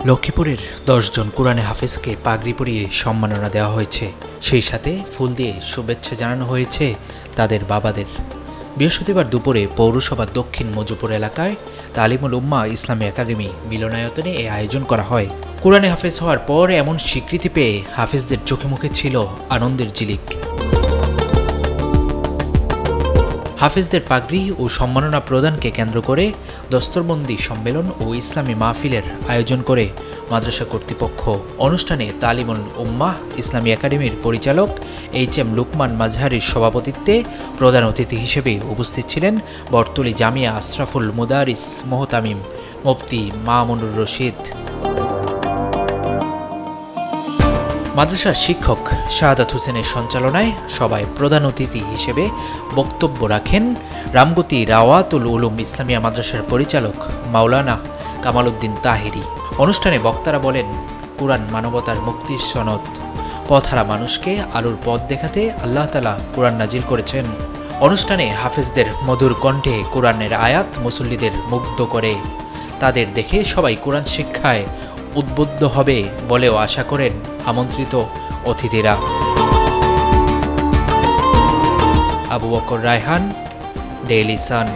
লক্ষ্মীপুরের ১০ জন কোরআনে হাফেজকে পাগড়ি পরিয়ে সম্মাননা দেওয়া হয়েছে। সেই সাথে ফুল দিয়ে শুভেচ্ছা জানানো হয়েছে তাদের বাবাদের। বৃহস্পতিবার দুপুরে পৌরসভা দক্ষিণ মজুপুর এলাকায় তালিমুল উম্মাহ ইসলামী একাডেমি মিলনায়তনে এই আয়োজন করা হয়। কোরআনে হাফেজ হওয়ার পর এমন স্বীকৃতি পেয়ে হাফেজদের চোখে মুখে ছিল আনন্দের ঝিলিক। হাফেজদের পাগড়ি ও সম্মাননা প্রদানকে কেন্দ্র করে দস্তরবন্দি সম্মেলন ও ইসলামী মাহফিলের আয়োজন করে মাদ্রাসা কর্তৃপক্ষ। অনুষ্ঠানে তালিমুল উম্মাহ ইসলামী একাডেমির পরিচালক এইচ.এম. লুকমান মাজহারির সভাপতিত্বে প্রধান অতিথি হিসেবে উপস্থিত ছিলেন বরতলী জামিয়া আশরাফুল মুদারিস মোহতামিম, মুফতি মামুনুর রশিদ। মাদ্রাসার শিক্ষক শাহাদাত হোসেনের সঞ্চালনায় সভায় প্রধান অতিথি হিসেবে বক্তব্য রাখেন রামগতি রাওয়াতুল উলুম ইসলামিয়া মাদ্রাসার পরিচালক মাওলানা কামাল উদ্দিন তাহেরি। অনুষ্ঠানে বক্তারা বলেন, কুরআন মানবতার মুক্তির সনদ। পথহারা মানুষকে আলোর পথ দেখাতে আল্লাহ তাআলা কুরআন নাজিল করেছেন। অনুষ্ঠানে হাফেজদের মধুর কণ্ঠে কুরআনের আয়াত মুসল্লিদের মুগ্ধ করে। তাদের দেখে সবাই কুরআন শিক্ষায় উদ্বুদ্ধ হবে বলেও আশা করেন আমন্ত্রিত অতিথিরা। Abu Bakr Raihan, Daily Sun.